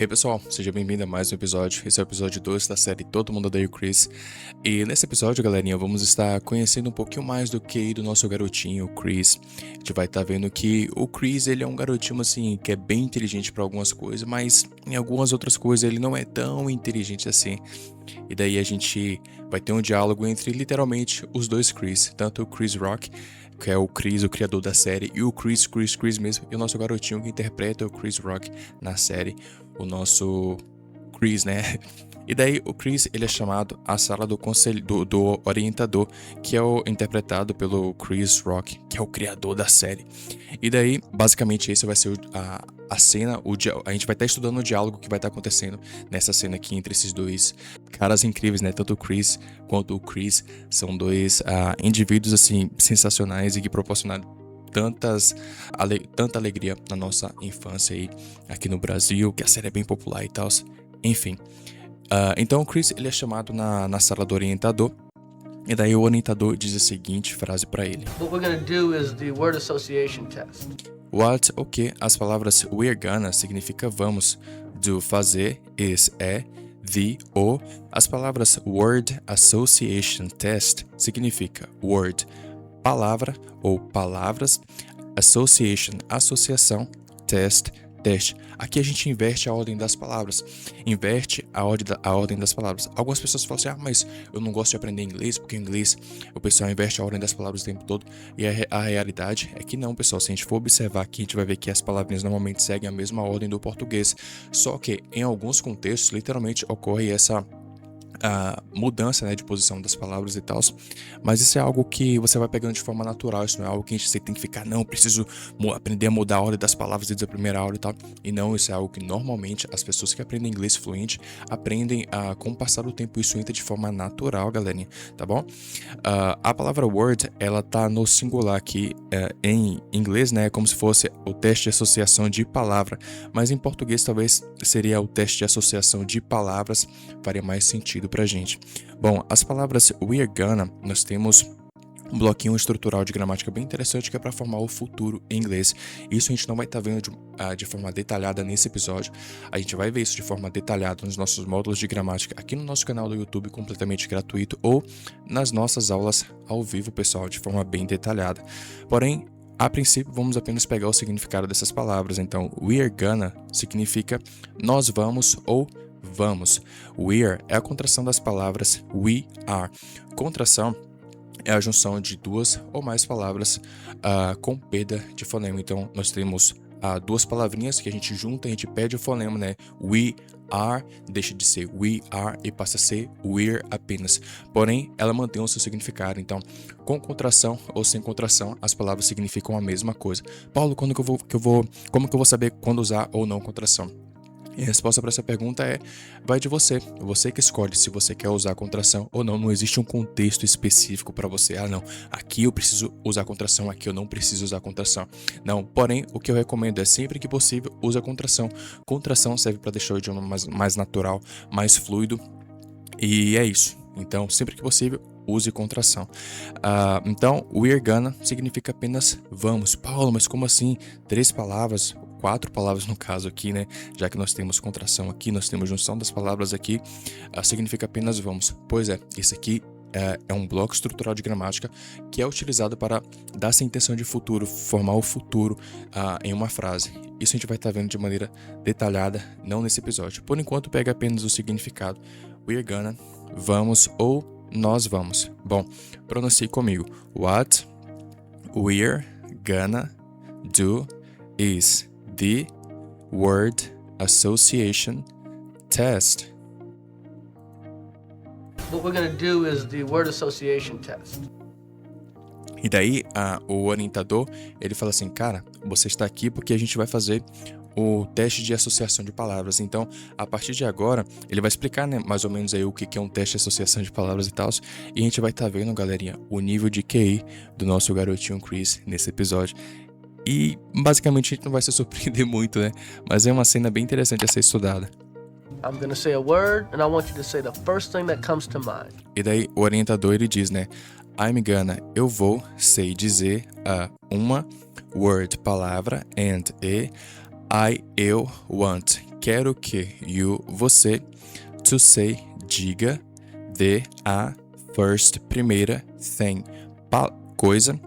Hey pessoal, seja bem-vindo a mais um episódio. Esse é o episódio 2 da série Todo Mundo Odeia o Chris. E nesse episódio, galerinha, vamos estar conhecendo um pouquinho mais do QI do nosso garotinho, o Chris. A gente vai estar vendo que o Chris, ele é um garotinho assim, que é bem inteligente para algumas coisas, mas em algumas outras coisas ele não é tão inteligente assim. E daí a gente vai ter um diálogo entre literalmente os dois Chris, tanto o Chris Rock, que é o Chris, o criador da série, e o Chris mesmo, e o nosso garotinho que interpreta o Chris Rock na série, o nosso Chris, né? E daí o Chris, ele é chamado à sala do conselho, do orientador, que é interpretado pelo Chris Rock, que é o criador da série. E daí, basicamente, esse vai ser a cena, a gente vai estar estudando o diálogo que vai estar acontecendo nessa cena aqui entre esses dois caras incríveis, né? Tanto o Chris quanto o Chris são dois indivíduos, assim, sensacionais e que proporcionaram tanta alegria na nossa infância aí, aqui no Brasil, que a série é bem popular e tal. Enfim. Então o Chris, ele é chamado na sala do orientador. E daí o orientador diz a seguinte frase pra ele. What we're gonna do is the word association test. What, o que? As palavras we're gonna significa vamos. Do, fazer, is, é, the, o. As palavras word association test significa word, palavra ou palavras, association, associação, teste. Aqui a gente inverte a ordem das palavras. Inverte a ordem das palavras. Algumas pessoas falam assim, mas eu não gosto de aprender inglês, porque em inglês o pessoal inverte a ordem das palavras o tempo todo. E a realidade é que não, pessoal. Se a gente for observar aqui, a gente vai ver que as palavrinhas normalmente seguem a mesma ordem do português. Só que em alguns contextos, literalmente, ocorre essa a mudança, né, de posição das palavras e tal, mas isso é algo que você vai pegando de forma natural, isso não é algo que você tem que ficar, não, preciso aprender a mudar a ordem das palavras desde a primeira aula e tal, e não, isso é algo que normalmente as pessoas que aprendem inglês fluente aprendem com o passar do tempo, isso entra de forma natural, galerinha, tá bom? A palavra word, ela tá no singular aqui, em inglês, né, como se fosse o teste de associação de palavra, mas em português talvez seria o teste de associação de palavras, faria mais sentido pra gente. Bom, as palavras we're gonna, nós temos um bloquinho estrutural de gramática bem interessante que é para formar o futuro em inglês. Isso a gente não vai estar vendo de forma detalhada nesse episódio. A gente vai ver isso de forma detalhada nos nossos módulos de gramática aqui no nosso canal do YouTube, completamente gratuito, ou nas nossas aulas ao vivo, pessoal, de forma bem detalhada. Porém, a princípio, vamos apenas pegar o significado dessas palavras. Então, we're gonna significa nós vamos ou vamos. We're é a contração das palavras we are. Contração é a junção de duas ou mais palavras com perda de fonema. Então, nós temos duas palavrinhas que a gente junta, a gente perde o fonema, né? We are deixa de ser we are e passa a ser we're apenas. Porém, ela mantém o seu significado. Então, com contração ou sem contração, as palavras significam a mesma coisa. Paulo, como que eu vou saber quando usar ou não contração? E a resposta para essa pergunta vai de você. Você que escolhe se você quer usar contração ou não. Não existe um contexto específico para você. Não, aqui eu preciso usar contração, aqui eu não preciso usar contração. Não, porém, o que eu recomendo é sempre que possível, use a contração. Contração serve para deixar o idioma mais natural, mais fluido. E é isso. Então, sempre que possível, use contração. Então, we're gonna significa apenas vamos. Paulo, mas como assim? 3 palavras, 4 palavras no caso aqui, né? Já que nós temos contração aqui, nós temos junção das palavras aqui, significa apenas vamos. Pois é, esse aqui é um bloco estrutural de gramática que é utilizado para dar essa intenção de futuro, formar o futuro em uma frase. Isso a gente vai estar vendo de maneira detalhada, não nesse episódio. Por enquanto, pega apenas o significado. We're gonna, vamos ou nós vamos. Bom, pronuncie comigo. What we're gonna do is the word association test. What we're gonna do is the word association test. E daí, o orientador, ele fala assim, cara, você está aqui porque a gente vai fazer o teste de associação de palavras. Então, a partir de agora, ele vai explicar, né, mais ou menos aí o que é um teste de associação de palavras e tal. E a gente vai estar vendo, galerinha, o nível de QI do nosso garotinho Chris nesse episódio. E, basicamente, a gente não vai se surpreender muito, né? Mas é uma cena bem interessante a ser estudada. I'm gonna say a word and I want you to say the first thing that comes to mind. E daí, o orientador, ele diz, né? I'm gonna, eu vou, sei dizer, uma word, palavra, and, eu want. Quero que you, você, to say, diga, a first, primeira, thing, coisa,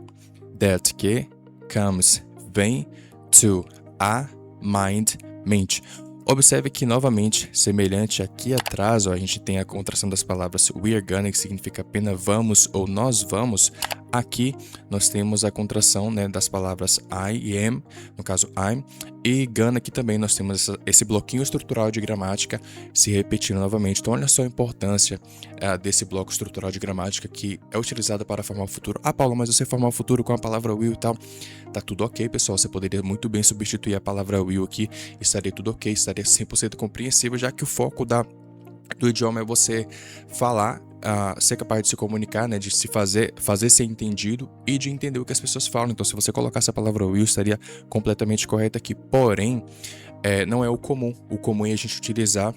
that que, comes, vem, to, a, mind, mente. Observe que, novamente, semelhante aqui atrás, a gente tem a contração das palavras we are gonna, que significa apenas vamos ou nós vamos. Aqui nós temos a contração, né, das palavras I e am, no caso I'm, e gonna, que também nós temos esse bloquinho estrutural de gramática se repetindo novamente. Então olha só a importância desse bloco estrutural de gramática que é utilizado para formar o futuro. Ah, Paulo, mas você formar o futuro com a palavra will e tal. Tá tudo ok, pessoal. Você poderia muito bem substituir a palavra will aqui, estaria tudo ok, estaria 100% compreensível, já que o foco do idioma é você falar, ser capaz de se comunicar, né, de se fazer ser entendido e de entender o que as pessoas falam. Então, se você colocasse a palavra will, estaria completamente correto aqui. Porém, não é o comum. O comum é a gente utilizar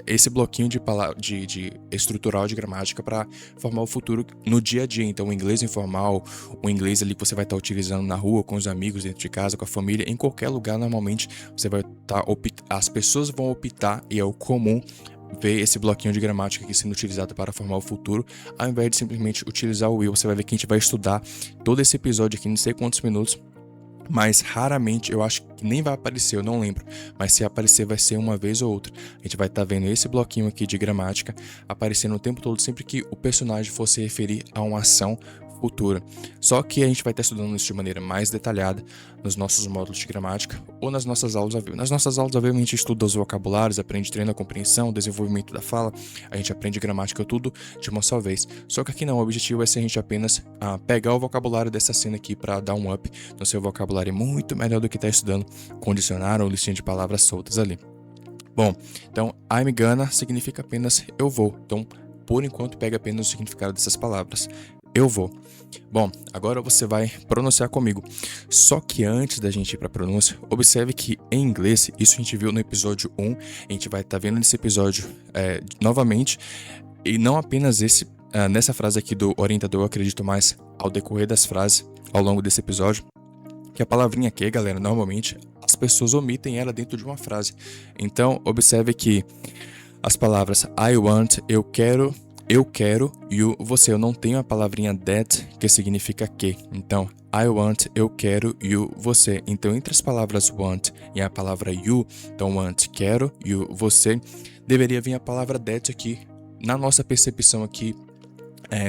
esse bloquinho de estrutural de gramática para formar o futuro no dia a dia. Então, o inglês informal, o inglês ali que você vai estar utilizando na rua, com os amigos, dentro de casa, com a família, em qualquer lugar, normalmente você vai estar as pessoas vão optar, e é o comum ver esse bloquinho de gramática aqui sendo utilizado para formar o futuro, ao invés de simplesmente utilizar o will. Você vai ver que a gente vai estudar todo esse episódio aqui, não sei quantos minutos, mas raramente, eu acho que nem vai aparecer, eu não lembro, mas se aparecer vai ser uma vez ou outra. A gente vai estar vendo esse bloquinho aqui de gramática aparecendo o tempo todo, sempre que o personagem for se referir a uma ação futura. Só que a gente vai estar estudando isso de maneira mais detalhada nos nossos módulos de gramática ou nas nossas aulas ao vivo. Nas nossas aulas ao vivo a gente estuda os vocabulários, aprende, treina a compreensão, desenvolvimento da fala, a gente aprende gramática, tudo de uma só vez. Só que aqui não, o objetivo é ser a gente apenas pegar o vocabulário dessa cena aqui para dar um up no seu vocabulário, muito melhor do que estar estudando com dicionário ou listinha de palavras soltas ali. Bom, então I'm gonna significa apenas eu vou. Então, por enquanto, pega apenas o significado dessas palavras. Eu vou. Bom, agora você vai pronunciar comigo. Só que antes da gente ir para a pronúncia, observe que em inglês, isso a gente viu no episódio 1, a gente vai estar vendo nesse episódio novamente, e não apenas nessa frase aqui do orientador, eu acredito mais ao decorrer das frases ao longo desse episódio, que a palavrinha aqui, galera, normalmente as pessoas omitem ela dentro de uma frase. Então, observe que as palavras I want, eu quero, you, você, eu não tenho a palavrinha that, que significa que. Então, I want, eu quero, you, você. Então, entre as palavras want e a palavra you, então want, quero, you, você, deveria vir a palavra that aqui, na nossa percepção aqui,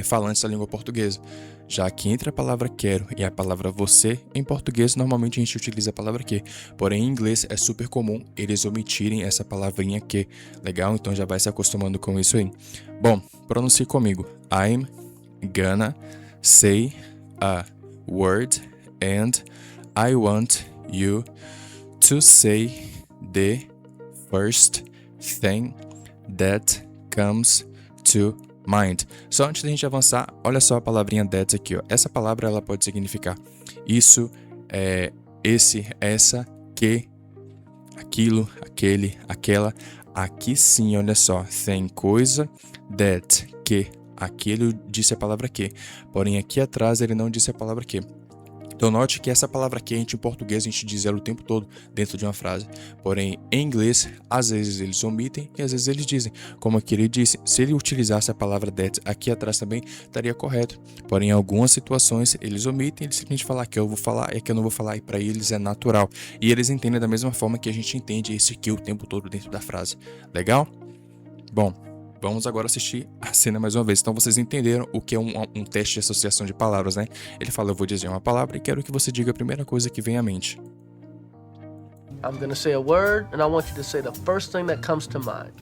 falantes da língua portuguesa. Já que entre a palavra quero e a palavra você, em português, normalmente a gente utiliza a palavra que. Porém, em inglês é super comum eles omitirem essa palavrinha que. Legal? Então já vai se acostumando com isso aí. Bom, pronuncie comigo. I'm gonna say a word and I want you to say the first thing that comes to mind. Só antes da gente avançar, olha só a palavrinha that aqui, ó. Essa palavra ela pode significar isso, esse, essa, que, aquilo, aquele, aquela. Aqui sim, olha só, tem coisa, that, que, aquele disse a palavra que. Porém aqui atrás ele não disse a palavra que. Então note que essa palavra que em português a gente diz ela o tempo todo dentro de uma frase. Porém, em inglês, às vezes eles omitem e às vezes eles dizem. Como aqui ele disse, se ele utilizasse a palavra that aqui atrás também, estaria correto. Porém, em algumas situações, eles omitem, eles simplesmente falam que eu vou falar e que eu não vou falar, e para eles é natural. E eles entendem da mesma forma que a gente entende esse que o tempo todo dentro da frase. Legal? Bom, vamos agora assistir a cena mais uma vez. Então vocês entenderam o que é um teste de associação de palavras, né? Ele fala, eu vou dizer uma palavra e quero que você diga a primeira coisa que vem à mente. I'm gonna say a word, and I want you to say the first thing that comes to mind.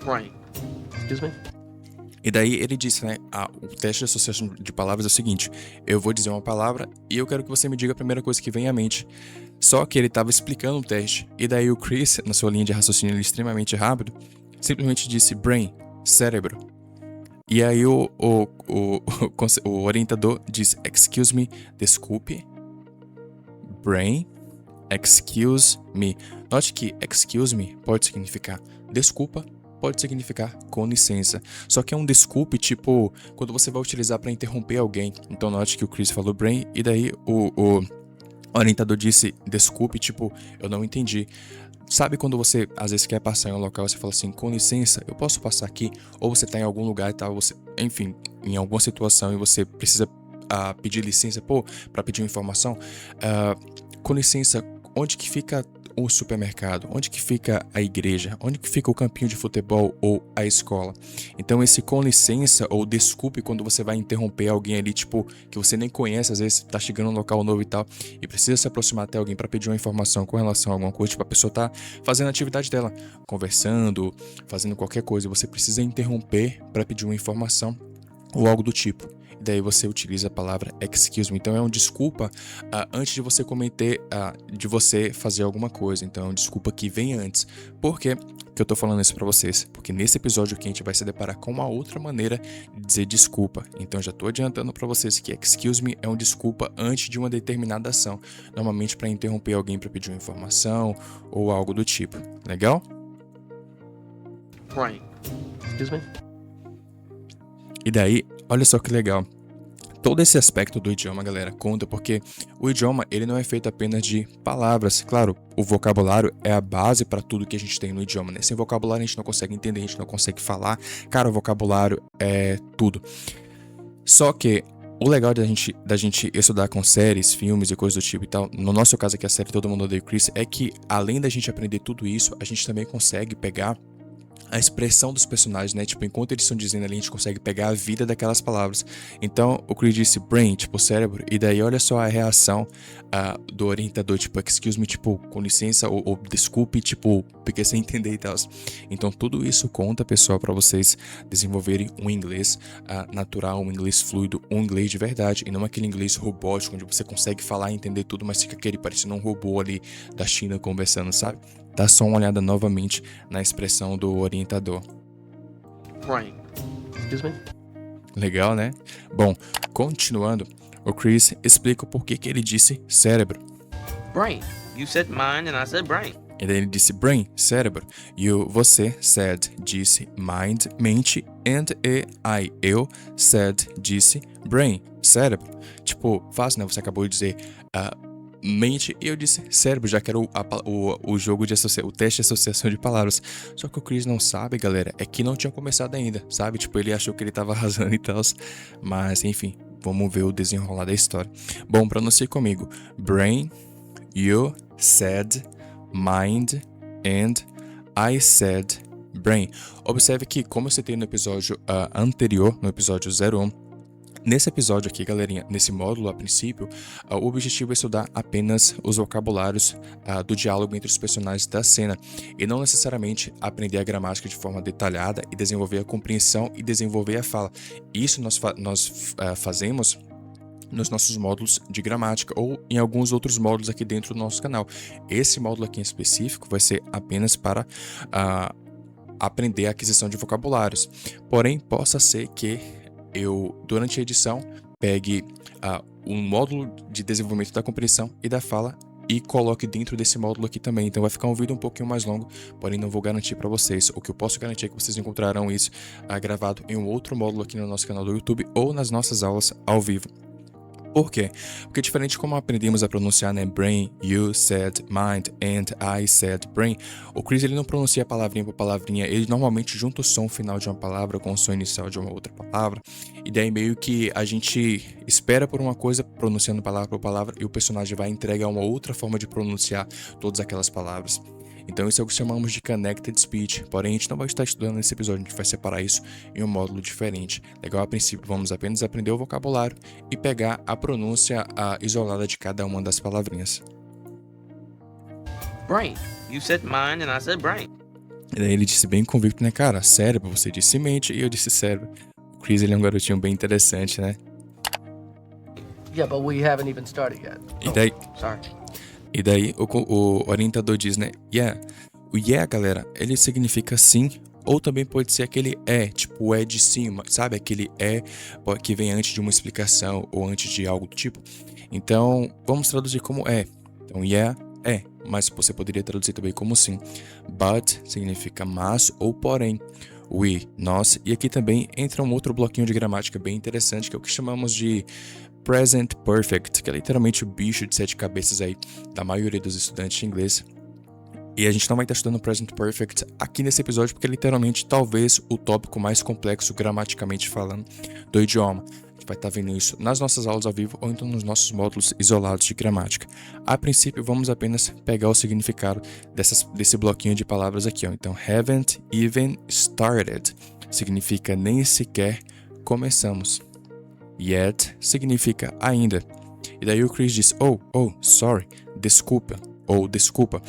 Brain. Excuse me? E daí ele disse, né, o teste de associação de palavras é o seguinte, eu vou dizer uma palavra e eu quero que você me diga a primeira coisa que vem à mente. Só que ele estava explicando o teste, e daí o Chris, na sua linha de raciocínio extremamente rápido, simplesmente disse brain, cérebro. E aí o orientador disse, excuse me, desculpe, brain, excuse me. Note que excuse me pode significar desculpa pode significar com licença. Só que é um desculpe, tipo, quando você vai utilizar para interromper alguém. Então note que o Chris falou brain e daí o orientador disse desculpe, tipo, eu não entendi. Sabe quando você às vezes quer passar em um local e você fala assim, com licença, eu posso passar aqui? Ou você tá em algum lugar e tal, você, enfim, em alguma situação e você precisa pedir licença, para pedir uma informação. Com licença, onde que fica o supermercado? Onde que fica a igreja? Onde que fica o campinho de futebol ou a escola? Então esse com licença ou desculpe quando você vai interromper alguém ali, tipo, que você nem conhece, às vezes tá chegando num local novo e tal, e precisa se aproximar até alguém para pedir uma informação com relação a alguma coisa, tipo, a pessoa tá fazendo a atividade dela, conversando, fazendo qualquer coisa, você precisa interromper para pedir uma informação ou algo do tipo. E daí você utiliza a palavra excuse me. Então é uma desculpa antes de você cometer, de você fazer alguma coisa. Então é uma desculpa que vem antes. Por que eu tô falando isso pra vocês? Porque nesse episódio aqui a gente vai se deparar com uma outra maneira de dizer desculpa. Então já tô adiantando pra vocês que excuse me é uma desculpa antes de uma determinada ação. Normalmente para interromper alguém para pedir uma informação ou algo do tipo. Legal? Right. Excuse me? E daí, olha só que legal. Todo esse aspecto do idioma, galera, conta porque o idioma, ele não é feito apenas de palavras. Claro, o vocabulário é a base para tudo que a gente tem no idioma, né? Sem vocabulário a gente não consegue entender, a gente não consegue falar. Cara, o vocabulário é tudo. Só que o legal da gente estudar com séries, filmes e coisas do tipo e tal, no nosso caso aqui a série Todo Mundo Odeia o Chris, é que além da gente aprender tudo isso, a gente também consegue pegar a expressão dos personagens, né? Tipo, enquanto eles estão dizendo ali, a gente consegue pegar a vida daquelas palavras. Então, o Chris disse brain, tipo, cérebro, e daí olha só a reação do orientador, tipo, excuse me, tipo, com licença, ou desculpe, tipo, porque sem entender e tal. Então, tudo isso conta, pessoal, para vocês desenvolverem um inglês natural, um inglês fluido, um inglês de verdade, e não aquele inglês robótico, onde você consegue falar e entender tudo, mas fica aquele parecendo um robô ali da China conversando, sabe? Dá só uma olhada novamente na expressão do orientador. Right. Excuse me? Legal, né? Bom, continuando, o Chris explica o porquê que ele disse cérebro. Brain. You said mind and I said brain. E daí ele disse brain, cérebro. E você, said, disse mind, mente. And eu, said, disse brain, cérebro. Tipo, fácil, né? Você acabou de dizer mente e eu disse cérebro, já que era o jogo de o teste de associação de palavras. Só que o Chris não sabe, galera, é que não tinha começado ainda, sabe? Tipo, ele achou que ele tava arrasando e tal. Mas, enfim, vamos ver o desenrolar da história. Bom, pronuncie comigo. Brain, you said, mind, and I said brain. Observe que, como eu citei no episódio anterior, no episódio 01, nesse episódio aqui, galerinha, nesse módulo a princípio, o objetivo é estudar apenas os vocabulários do diálogo entre os personagens da cena e não necessariamente aprender a gramática de forma detalhada e desenvolver a compreensão e desenvolver a fala. Isso nós fazemos nos nossos módulos de gramática ou em alguns outros módulos aqui dentro do nosso canal. Esse módulo aqui em específico vai ser apenas para aprender a aquisição de vocabulários. Porém, possa ser que eu, durante a edição, pegue um módulo de desenvolvimento da compreensão e da fala e coloque dentro desse módulo aqui também. Então vai ficar um vídeo um pouquinho mais longo, porém não vou garantir para vocês. O que eu posso garantir é que vocês encontrarão isso gravado em um outro módulo aqui no nosso canal do YouTube ou nas nossas aulas ao vivo. Por quê? Porque diferente como aprendemos a pronunciar, né, brain, you said, mind, and I said brain, o Chris ele não pronuncia palavrinha por palavrinha, ele normalmente junta o som final de uma palavra com o som inicial de uma outra palavra, e daí meio que a gente espera por uma coisa, pronunciando palavra por palavra, e o personagem vai entregar uma outra forma de pronunciar todas aquelas palavras. Então isso é o que chamamos de Connected Speech, porém a gente não vai estar estudando nesse episódio, a gente vai separar isso em um módulo diferente. Legal, a princípio vamos apenas aprender o vocabulário e pegar a pronúncia isolada de cada uma das palavrinhas. Brain. You said mind and I said brain. E daí ele disse bem convicto, né, cara? Cérebro, você disse mente e eu disse cérebro. O Chris ele é um garotinho bem interessante, né? Yeah, but we haven't even started yet. E daí... Sorry. E daí o orientador diz, né? Yeah. O yeah, galera, ele significa sim, ou também pode ser aquele tipo é de cima, sabe? Aquele que vem antes de uma explicação ou antes de algo do tipo. Então, vamos traduzir como é. Então, yeah é, mas você poderia traduzir também como sim. But significa mas ou porém. We, nós, e aqui também entra um outro bloquinho de gramática bem interessante, que é o que chamamos de Present Perfect, que é literalmente o bicho de 7 cabeças aí da maioria dos estudantes de inglês. E a gente não vai estar estudando Present Perfect aqui nesse episódio, porque é literalmente talvez o tópico mais complexo gramaticamente falando do idioma. A gente vai estar vendo isso nas nossas aulas ao vivo ou então nos nossos módulos isolados de gramática. A princípio, vamos apenas pegar o significado desse bloquinho de palavras aqui, ó. Então, haven't even started significa nem sequer começamos. Yet significa ainda. E daí o Chris diz, sorry, desculpa, ou desculpa.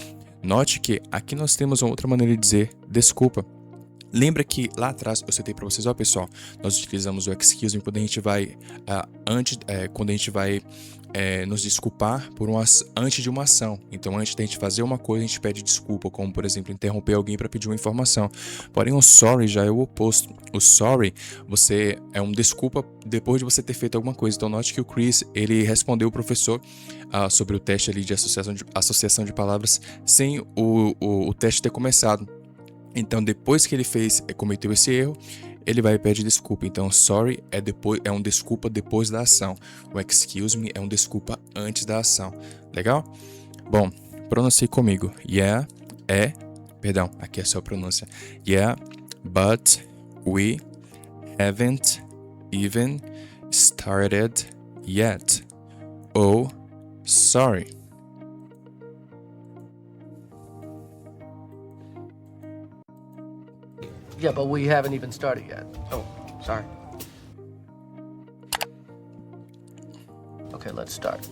Note que aqui nós temos uma outra maneira de dizer desculpa. Lembra que lá atrás eu citei para vocês, ó pessoal, nós utilizamos o excuse me quando a gente vai nos desculpar antes de uma ação. Então, antes da gente fazer uma coisa, a gente pede desculpa, como por exemplo, interromper alguém para pedir uma informação. Porém, o sorry já é o oposto. O sorry, você é um desculpa depois de você ter feito alguma coisa. Então, note que o Chris, ele respondeu o professor sobre o teste ali de associação de palavras sem o teste ter começado. Então, depois que ele cometeu esse erro, ele vai e pede desculpa. Então, sorry é um desculpa depois da ação. O excuse me é um desculpa antes da ação. Legal? Bom, pronuncie comigo. Aqui é só a pronúncia. Yeah, but we haven't even started yet. Oh, sorry. Yeah, but we haven't even started yet. Oh, sorry. Okay, let's start.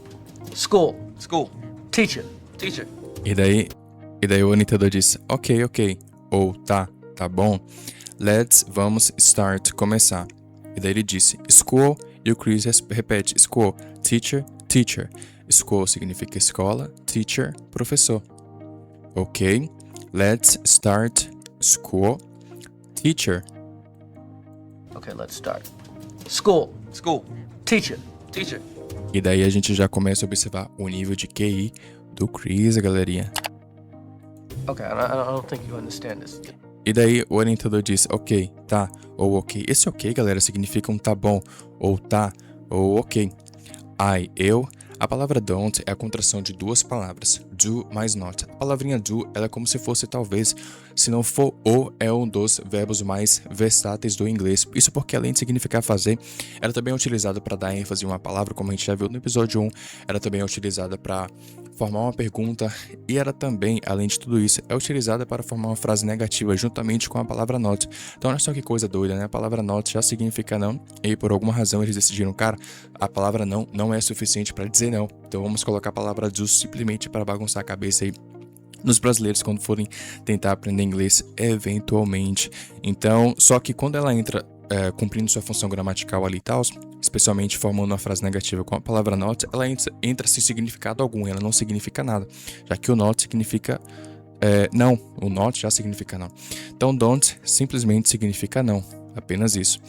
School. School. Teacher. Teacher. E daí o orientador diz, ok, ou tá bom. Vamos start, começar. E daí ele disse, school, e o Chris repete, school, teacher. School significa escola, teacher, professor. Ok, let's start school. Teacher. Okay, let's start. School. School. Teacher. Teacher. E daí a gente já começa a observar o nível de QI do Chris, galerinha. Okay, I don't think you understand this. E daí o orientador diz, ok, tá, ou ok. Esse ok, galera, significa um tá bom, ou tá, ou ok. Eu. A palavra don't é a contração de duas palavras, do mais not. A palavrinha do, ela é como se fosse talvez, se não for o, é um dos verbos mais versáteis do inglês. Isso porque além de significar fazer, ela também é utilizada para dar ênfase em uma palavra, como a gente já viu no episódio 1. Ela também é utilizada para formar uma pergunta e ela também, além de tudo isso, é utilizada para formar uma frase negativa juntamente com a palavra not. Então olha só que coisa doida, né? A palavra not já significa não e por alguma razão eles decidiram, cara, a palavra não é suficiente para dizer não. Então vamos colocar a palavra do simplesmente para bagunçar a cabeça aí nos brasileiros quando forem tentar aprender inglês eventualmente. Então, só que quando ela entra cumprindo sua função gramatical ali e tal, especialmente formando uma frase negativa com a palavra not, ela entra sem significado algum, ela não significa nada, já que o not significa não, o not já significa não. Então don't simplesmente significa não, apenas isso.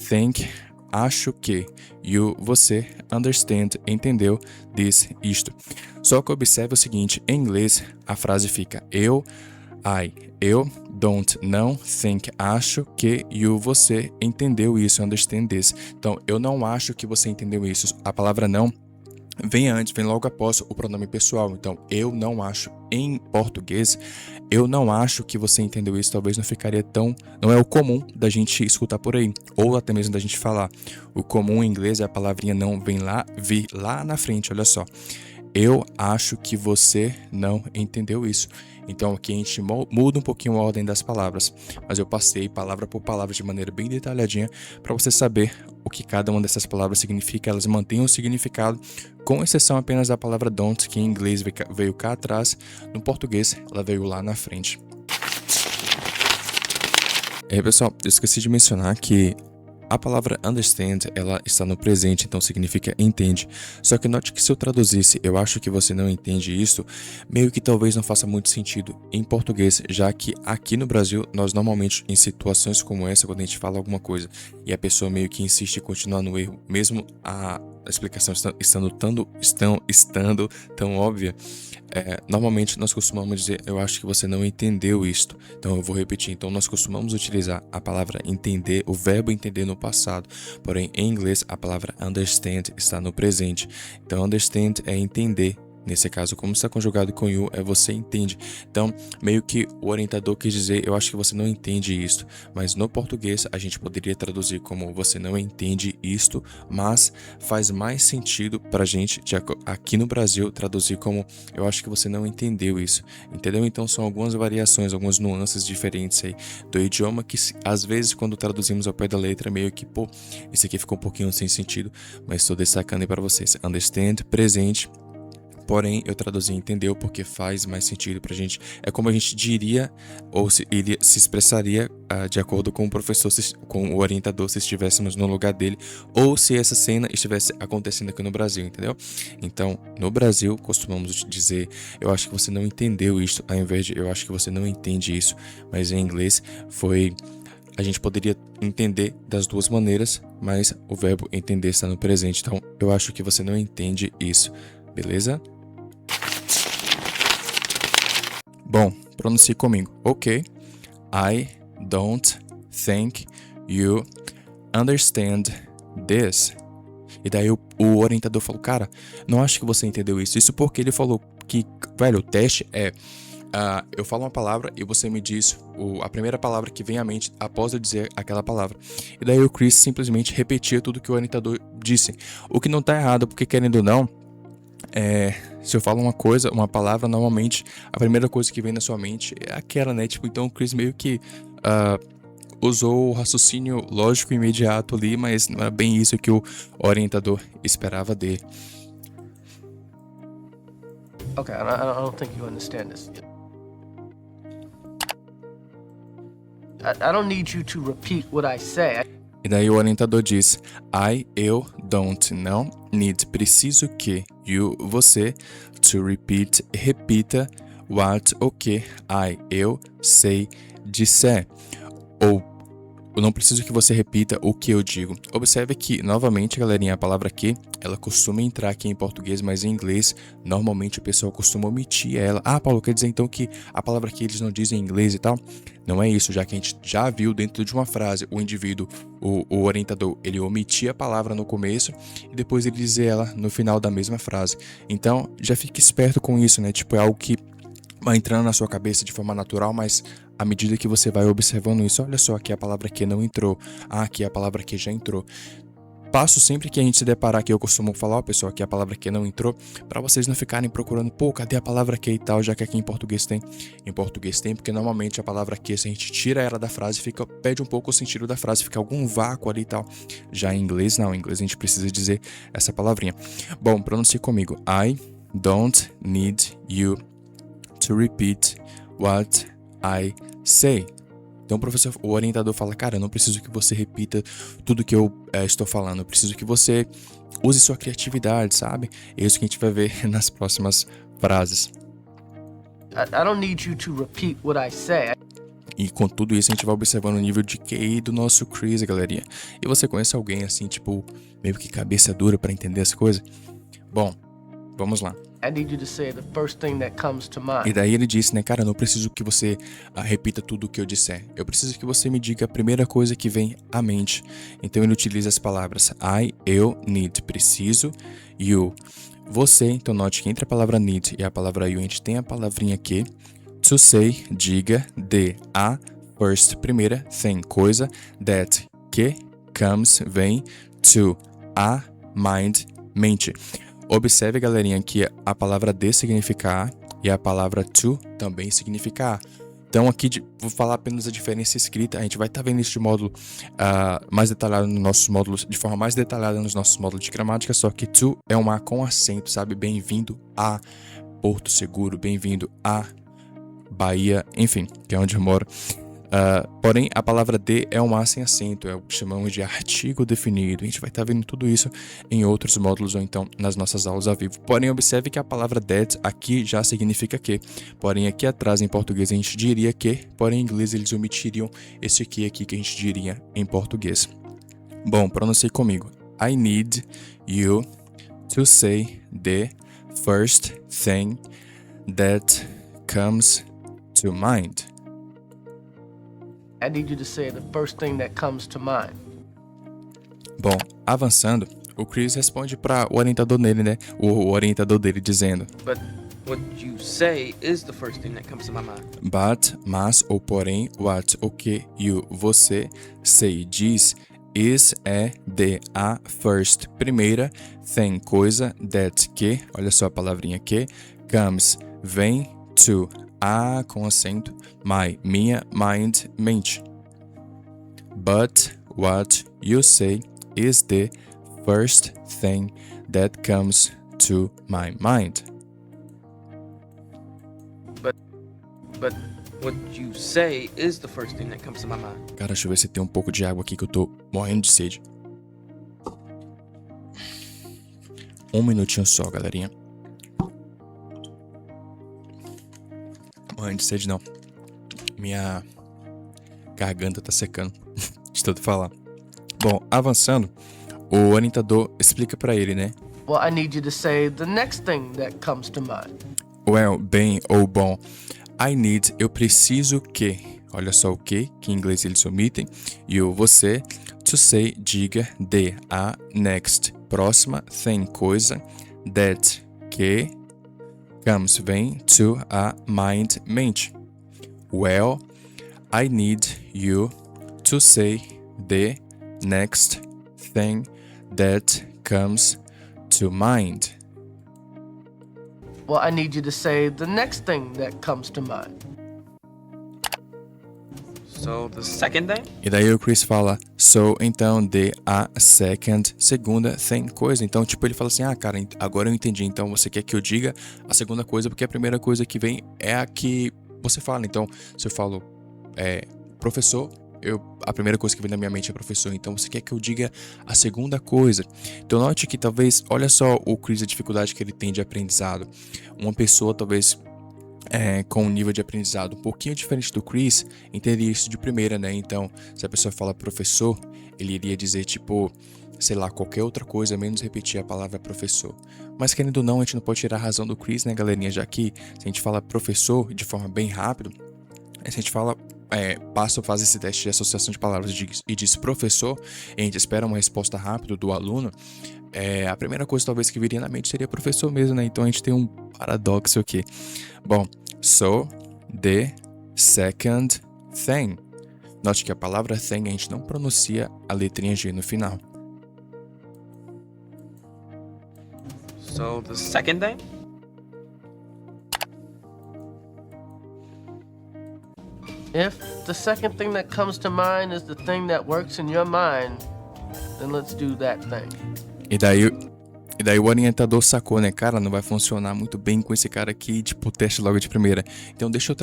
Think, acho que, you, você, understand, entendeu, this, isto. Só que observe o seguinte, em inglês a frase fica eu, don't, não, think, acho que, you, você, entendeu isso, understand this. Então, eu não acho que você entendeu isso. A palavra não vem logo após o pronome pessoal. Então, eu não acho, em português, eu não acho que você entendeu isso. Talvez não ficaria não é o comum da gente escutar por aí, ou até mesmo da gente falar. O comum em inglês é a palavrinha não vir lá na frente, olha só. Eu acho que você não entendeu isso. Então aqui a gente muda um pouquinho a ordem das palavras, mas eu passei palavra por palavra de maneira bem detalhadinha para você saber o que cada uma dessas palavras significa. Elas mantêm o significado, com exceção apenas da palavra don't, que em inglês veio cá atrás, no português ela veio lá na frente. E aí, pessoal, eu esqueci de mencionar que a palavra understand, ela está no presente, então significa entende. Só que note que se eu traduzisse, eu acho que você não entende isso, meio que talvez não faça muito sentido em português, já que aqui no Brasil, nós normalmente, em situações como essa, quando a gente fala alguma coisa e a pessoa meio que insiste em continuar no erro, mesmo a explicação estando tão óbvia, normalmente nós costumamos dizer, eu acho que você não entendeu isto. Então eu vou repetir. Então nós costumamos utilizar a palavra entender, o verbo entender no passado. Porém, em inglês, a palavra understand está no presente. Então understand é entender. Nesse caso, como está conjugado com you, você entende. Então, meio que o orientador quis dizer, eu acho que você não entende isto. Mas no português, a gente poderia traduzir como você não entende isto, mas faz mais sentido pra gente, aqui no Brasil, traduzir como eu acho que você não entendeu isso. Entendeu? Então, são algumas variações, algumas nuances diferentes aí do idioma que, às vezes, quando traduzimos ao pé da letra, meio que, isso aqui ficou um pouquinho sem sentido, mas estou destacando aí para vocês. Understand, presente. Porém, eu traduzi entendeu porque faz mais sentido pra gente. É como a gente diria ou se expressaria de acordo com o professor, com o orientador, se estivéssemos no lugar dele, ou se essa cena estivesse acontecendo aqui no Brasil, entendeu? Então, no Brasil, costumamos dizer, eu acho que você não entendeu isso, ao invés de eu acho que você não entende isso. Mas em inglês a gente poderia entender das duas maneiras, mas o verbo entender está no presente. Então, eu acho que você não entende isso. Beleza? Bom, pronuncie comigo. Ok. I don't think you understand this. E daí o orientador falou, cara, não acho que você entendeu isso. Isso porque ele falou que, velho, o teste é... eu falo uma palavra e você me diz a primeira palavra que vem à mente após eu dizer aquela palavra. E daí o Chris simplesmente repetia tudo que o orientador disse. O que não tá errado, porque querendo ou não, se eu falo uma palavra, normalmente a primeira coisa que vem na sua mente é aquela, né? Tipo, então o Chris meio que usou o raciocínio lógico imediato ali, mas não era bem isso que o orientador esperava dele. Okay, I don't think you understand this. I don't need you to repeat what I say. E daí o orientador diz, eu don't, não, need, preciso que, você, to repeat, repita, what, o que, eu, say, disser. Ou, eu não preciso que você repita o que eu digo. Observe que, novamente, galerinha, a palavra que, ela costuma entrar aqui em português, mas em inglês, normalmente o pessoal costuma omitir ela. Paulo, quer dizer então que a palavra que eles não dizem em inglês e tal? Não é isso, já que a gente já viu dentro de uma frase, o indivíduo, o orientador, ele omitia a palavra no começo e depois ele dizia ela no final da mesma frase. Então, já fique esperto com isso, né? Tipo, é algo que vai entrando na sua cabeça de forma natural, mas à medida que você vai observando isso, olha só, aqui a palavra que não entrou, aqui a palavra que já entrou. Passo sempre que a gente se deparar, que eu costumo falar, pessoal, que a palavra que não entrou, para vocês não ficarem procurando, cadê a palavra que e tal, já que aqui em português tem. Em português tem, porque normalmente a palavra que, se a gente tira ela da frase, perde um pouco o sentido da frase, fica algum vácuo ali e tal. Já em inglês, não, em inglês a gente precisa dizer essa palavrinha. Bom, pronuncie comigo. I don't need you to repeat what I say. Então o orientador fala, cara, eu não preciso que você repita tudo que eu estou falando, eu preciso que você use sua criatividade, sabe? É isso que a gente vai ver nas próximas frases. I don't need you to repeat what I say. E com tudo isso a gente vai observando o nível de QI do nosso Chris, galerinha. E você conhece alguém assim, tipo, meio que cabeça dura pra entender as coisas? Bom, vamos lá. I need you to say the first thing that comes to mind. E daí ele disse, né, cara, eu não preciso que você repita tudo o que eu disser. Eu preciso que você me diga a primeira coisa que vem à mente. Então ele utiliza as palavras eu, need, preciso, you, você. Então note que entre a palavra need e a palavra you a gente tem a palavrinha que, to say, diga, a, first, primeira, thing, coisa, that, que, comes, vem, to, a, mind, mente. Observe, galerinha, que a palavra de significa a e a palavra to também significa a. Então aqui vou falar apenas a diferença escrita. A gente vai estar vendo este módulo mais detalhado nos nossos módulos, de forma mais detalhada nos nossos módulos de gramática, só que to é um a com acento, sabe? Bem-vindo a Porto Seguro, bem-vindo a Bahia, enfim, que é onde eu moro. Porém, a palavra de é um a sem acento, é o que chamamos de artigo definido. A gente vai estar vendo tudo isso em outros módulos ou então nas nossas aulas ao vivo. Porém, observe que a palavra that aqui já significa que. Porém, aqui atrás em português a gente diria que, porém em inglês eles omitiriam esse que aqui que a gente diria em português. Bom, pronuncie comigo. I need you to say the first thing that comes to mind. I need you to say the first thing that comes to mind. Bom, avançando, o Chris responde para o orientador dele, né? O orientador dele dizendo: But what you say is the first thing that comes to my mind. But, mas ou porém, what, o que, you, você, say, diz, is, é, the, a, first, primeira, thing, coisa, that, que, olha só a palavrinha que, comes, vem, to, a, com acento, my, minha, mind, mente. But, what you say is the first thing that comes to my mind. But what you say is the first thing that comes to my mind. Cara, deixa eu ver se tem um pouco de água aqui que eu tô morrendo de sede. Um minutinho só, galerinha. Morrendo de sede não. Minha garganta tá secando de tanto falar. Bom, avançando, o orientador explica pra ele, né? Well, I need you to say the next thing that comes to mind. Well, bem ou bom. I need, eu preciso que. Olha só o que em inglês eles omitem. E o você, to say, diga, the, a, next, próxima, thing, coisa, that, que, comes, vem, to, a, mind, mente. Well, I need you to say the next thing that comes to mind. Well, I need you to say the next thing that comes to mind. So the second thing? E daí o Chris fala, so, então, the, a, second, segunda, thing, coisa. Então, tipo, ele fala assim, cara, agora eu entendi. Então, você quer que eu diga a segunda coisa, porque a primeira coisa que vem é a que você fala. Então, se eu falo, professor, a primeira coisa que vem na minha mente é professor. Então, você quer que eu diga a segunda coisa. Então, note que talvez, olha só o Chris, a dificuldade que ele tem de aprendizado. Uma pessoa, talvez, com um nível de aprendizado um pouquinho diferente do Chris, entenderia isso de primeira, né? Então, se a pessoa fala professor, ele iria dizer, tipo, sei lá, qualquer outra coisa, menos repetir a palavra professor. Mas, querendo ou não, a gente não pode tirar a razão do Chris, né, galerinha? Já que, se a gente fala professor de forma bem rápida, se a gente fala... faz esse teste de associação de palavras e diz professor, e a gente espera uma resposta rápida do aluno, a primeira coisa talvez que viria na mente seria professor mesmo, né? Então a gente tem um paradoxo aqui. Bom, so, the second thing. Note que a palavra thing a gente não pronuncia a letrinha G no final. So the second thing? If the second thing that comes to mind is the thing that works in your mind, then let's do that thing. E daí o orientador sacou, né? Cara, não vai funcionar muito bem com esse cara aqui, tipo, teste logo de primeira. Então deixa eu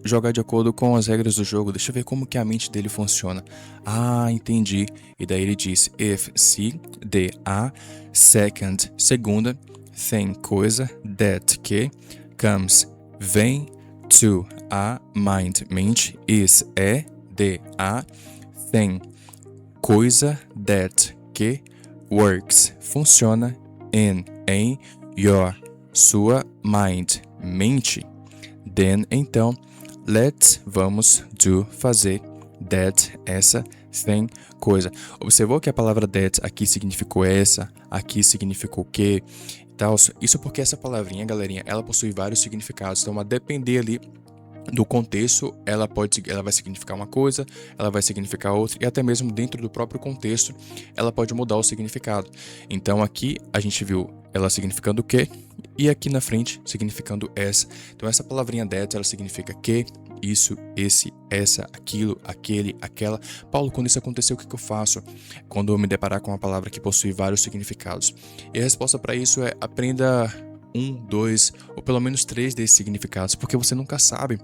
jogar de acordo com as regras do jogo, deixa eu ver como que a mente dele funciona. Ah, entendi. E daí ele disse, if, se, the, a, second, segunda, thing, coisa, that, que, comes, vem, to, a, mind, mente, is, é, the, a, thing, coisa, that, que, works, funciona, in, em, your, sua, mind, mente, then, então, let's, vamos, do, fazer, that, essa, thing, coisa. Observou que a palavra that aqui significou essa, aqui significou que, tal. Isso porque essa palavrinha, galerinha, ela possui vários significados. Então, a depender ali do contexto, ela vai significar uma coisa, ela vai significar outra, e até mesmo dentro do próprio contexto, ela pode mudar o significado. Então, aqui a gente viu ela significando que, e aqui na frente significando essa. Então, essa palavrinha that, ela significa que, isso, esse, essa, aquilo, aquele, aquela. Paulo, quando isso aconteceu, o que eu faço? Quando eu me deparar com uma palavra que possui vários significados. E a resposta para isso é aprenda 1, 2 ou pelo menos 3 desses significados, porque você nunca sabe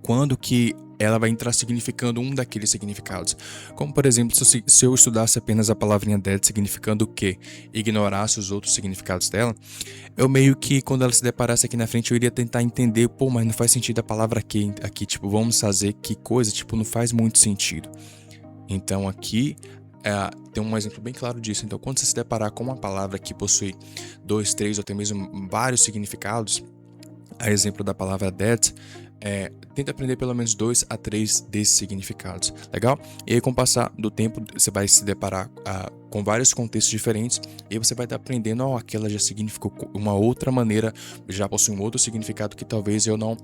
quando que ela vai entrar significando um daqueles significados. Como, por exemplo, se eu estudasse apenas a palavrinha that significando o que, e ignorasse os outros significados dela, eu meio que, quando ela se deparasse aqui na frente, eu iria tentar entender, mas não faz sentido a palavra que aqui, tipo, vamos fazer que coisa, tipo, não faz muito sentido. Então, aqui, tem um exemplo bem claro disso. Então, quando você se deparar com uma palavra que possui 2, 3 ou até mesmo vários significados, a exemplo da palavra that, tenta aprender pelo menos 2 a 3 desses significados, legal? E aí, com o passar do tempo, você vai se deparar com vários contextos diferentes e aí você vai estar aprendendo, aquela já significou uma outra maneira, já possui um outro significado que talvez eu não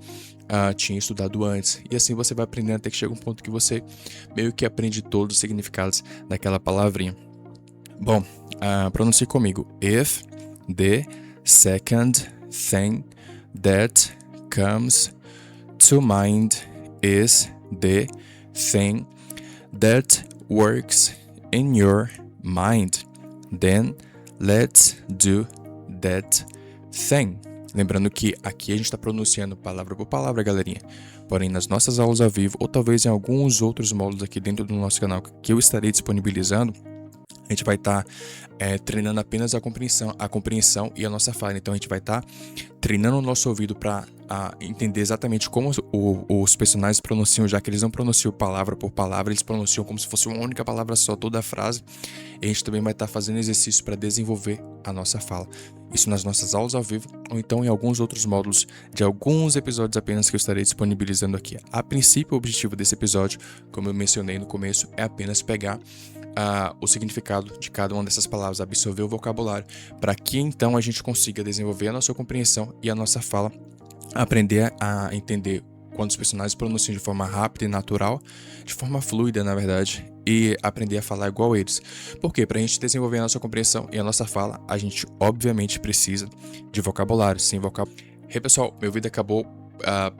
tinha estudado antes. E assim você vai aprendendo até que chega um ponto que você meio que aprende todos os significados daquela palavrinha. Bom, pronuncie comigo. If the second thing that comes to mind is the thing that works in your mind, then let's do that thing. Lembrando que aqui a gente está pronunciando palavra por palavra, galerinha. Porém, nas nossas aulas ao vivo, ou talvez em alguns outros módulos aqui dentro do nosso canal que eu estarei disponibilizando, a gente vai estar treinando apenas a compreensão e a nossa fala. Então a gente vai estar treinando o nosso ouvido para entender exatamente como os personagens pronunciam, já que eles não pronunciam palavra por palavra, eles pronunciam como se fosse uma única palavra só, toda a frase. E a gente também vai estar fazendo exercício para desenvolver a nossa fala. Isso nas nossas aulas ao vivo, ou então em alguns outros módulos de alguns episódios apenas que eu estarei disponibilizando aqui. A princípio, o objetivo desse episódio, como eu mencionei no começo, é apenas pegar o significado de cada uma dessas palavras, absorver o vocabulário, para que então a gente consiga desenvolver a nossa compreensão e a nossa fala, aprender a entender quando os personagens pronunciam de forma rápida e natural, de forma fluida, na verdade, e aprender a falar igual eles. Por quê? Para a gente desenvolver a nossa compreensão e a nossa fala, a gente obviamente precisa de vocabulário. Sem vocabulário. Pessoal, meu vídeo acabou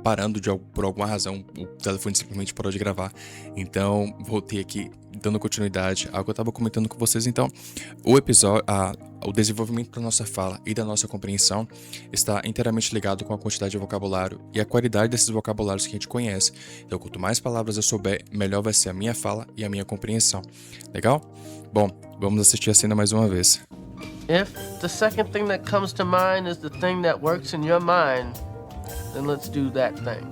parando por alguma razão, o telefone simplesmente parou de gravar, então voltei aqui dando continuidade ao que eu estava comentando com vocês. Então, o desenvolvimento da nossa fala e da nossa compreensão está inteiramente ligado com a quantidade de vocabulário e a qualidade desses vocabulários que a gente conhece. Então, quanto mais palavras eu souber, melhor vai ser a minha fala e a minha compreensão. Legal? Bom, vamos assistir a cena mais uma vez. If the second thing that comes to mind is the thing that works in your mind, then let's do that thing.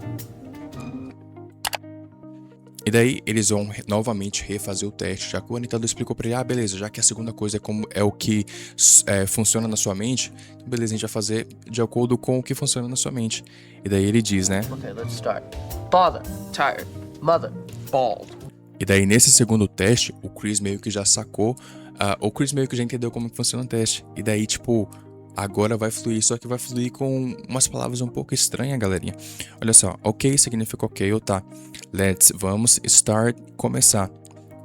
E daí eles vão novamente refazer o teste, já que o orientador explicou para ele, beleza, já que a segunda coisa é o que funciona na sua mente, então beleza, a gente vai fazer de acordo com o que funciona na sua mente. E daí ele diz, né? Okay, let's start. Father, Tired. mother, Bald. E daí nesse segundo teste, o Chris meio que já sacou, o Chris meio que já entendeu como que funciona o teste. E daí, tipo, agora vai fluir, só que vai fluir com umas palavras um pouco estranhas, galerinha. Olha só, ok significa ok ou tá. Vamos start, começar.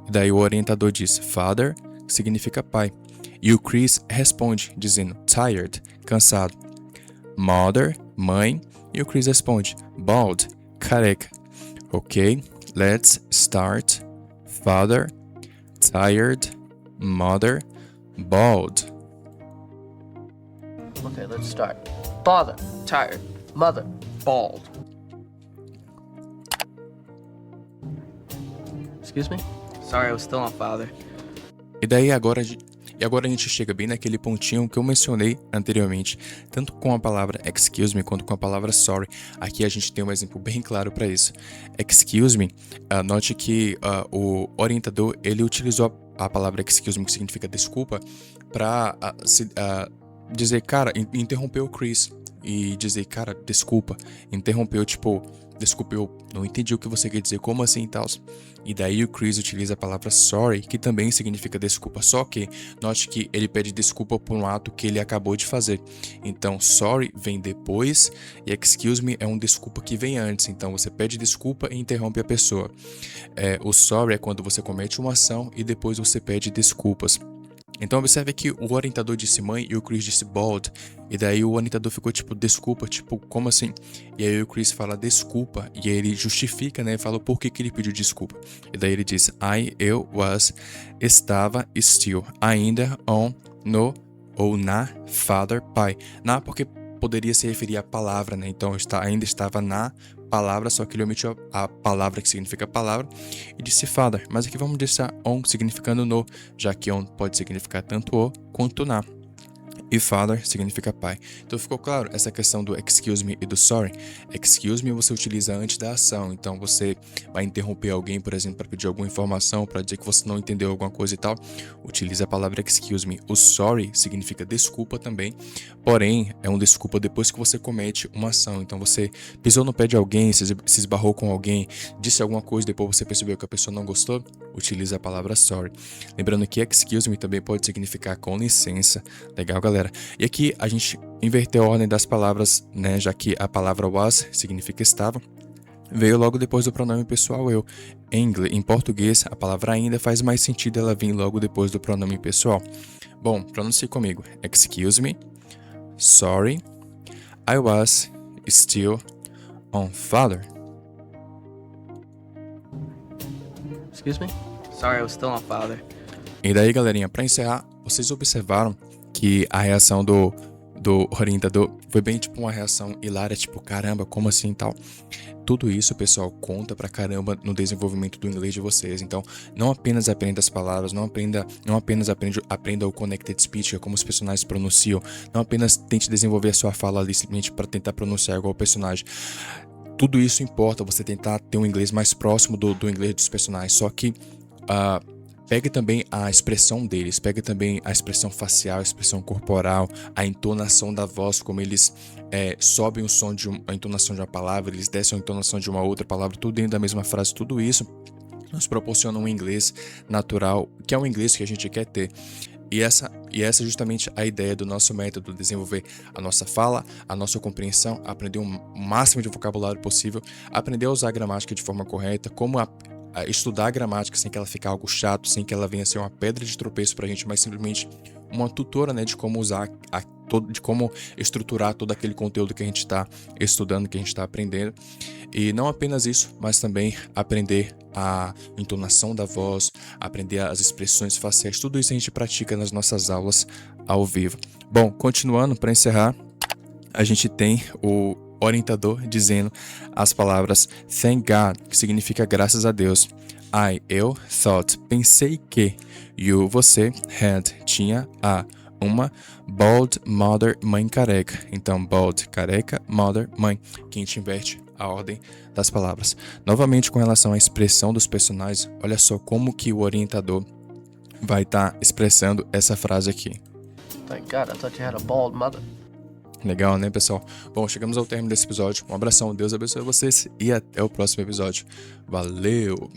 E daí o orientador diz father, que significa pai. E o Chris responde, dizendo tired, cansado. Mother, mãe. E o Chris responde bald, careca. Ok, let's start. Father, tired, mother, bald. Okay, let's start. Father, Tired. mother, Bald. excuse me? Sorry, I was still on father. E daí agora a gente chega bem naquele pontinho que eu mencionei anteriormente, tanto com a palavra excuse me quanto com a palavra sorry. Aqui a gente tem um exemplo bem claro para isso. Excuse me, note que o orientador ele utilizou a palavra excuse me, que significa desculpa, para dizer, cara, interrompeu o Chris e dizer, cara, desculpa, interrompeu, tipo, desculpa, eu não entendi o que você quer dizer, como assim e tal. E daí o Chris utiliza a palavra sorry, que também significa desculpa, só que note que ele pede desculpa por um ato que ele acabou de fazer. Então, sorry vem depois e excuse me é um desculpa que vem antes. Então, você pede desculpa e interrompe a pessoa. O sorry é quando você comete uma ação e depois você pede desculpas. Então observe que o orientador disse mãe e o Chris disse bald. E daí o orientador ficou tipo, desculpa, tipo, como assim? E aí o Chris fala desculpa. E aí ele justifica, né? Fala por que ele pediu desculpa. E daí ele diz eu was, estava, still, ainda, on, no, ou na, father, pai. Na porque poderia se referir à palavra, né? Então ainda estava na palavra, só que ele omitiu a palavra que significa palavra e disse father, mas aqui vamos deixar on significando no, já que on pode significar tanto o quanto na. E father significa pai. Então ficou claro essa questão do excuse me e do sorry? Excuse me você utiliza antes da ação. Então você vai interromper alguém, por exemplo, para pedir alguma informação, para dizer que você não entendeu alguma coisa e tal. Utiliza a palavra excuse me. O sorry significa desculpa também. Porém, é um desculpa depois que você comete uma ação. Então você pisou no pé de alguém, se esbarrou com alguém, disse alguma coisa, depois você percebeu que a pessoa não gostou, utiliza a palavra sorry. Lembrando que excuse me também pode significar com licença. Legal, galera? E aqui a gente inverteu a ordem das palavras, né? Já que a palavra was significa estava, veio logo depois do pronome pessoal eu. Em português, a palavra ainda faz mais sentido ela vir logo depois do pronome pessoal. Bom, pronuncie comigo. Excuse me, sorry, I was still on father. Excuse me? Sorry, I was still on father. E daí, galerinha, para encerrar, vocês observaram que a reação do orientador foi bem tipo uma reação hilária, tipo, caramba, como assim e tal. Tudo isso, pessoal, conta pra caramba no desenvolvimento do inglês de vocês. Então, não apenas aprenda as palavras, não apenas aprenda o connected speech, que é como os personagens pronunciam. Não apenas tente desenvolver a sua fala ali simplesmente para tentar pronunciar igual o personagem. Tudo isso importa, você tentar ter um inglês mais próximo do inglês dos personagens. Só que pegue também a expressão deles, pegue também a expressão facial, a expressão corporal, a entonação da voz, como eles sobem o som a entonação de uma palavra, eles descem a entonação de uma outra palavra, tudo dentro da mesma frase, tudo isso nos proporciona um inglês natural, que é o inglês que a gente quer ter. E essa é justamente a ideia do nosso método, desenvolver a nossa fala, a nossa compreensão, aprender o máximo de vocabulário possível, aprender a usar a gramática de forma correta, como a estudar a gramática sem que ela fique algo chato, sem que ela venha a ser uma pedra de tropeço pra gente, mas simplesmente uma tutora, né, de como usar, de como estruturar todo aquele conteúdo que a gente está estudando, que a gente está aprendendo. E não apenas isso, mas também aprender a entonação da voz, aprender as expressões faciais, tudo isso a gente pratica nas nossas aulas ao vivo. Bom, continuando, para encerrar, a gente tem o orientador dizendo as palavras thank God, que significa graças a Deus. Eu thought, pensei que você tinha uma bald mother, mãe careca. Então bald, careca, mother, mãe, que a gente inverte a ordem das palavras. Novamente, com relação à expressão dos personagens, olha só como que o orientador vai estar expressando essa frase aqui. Thank God, I thought you had a bald mother. Legal, né, pessoal? Bom, chegamos ao término desse episódio. Um abração, Deus abençoe vocês e até o próximo episódio. Valeu!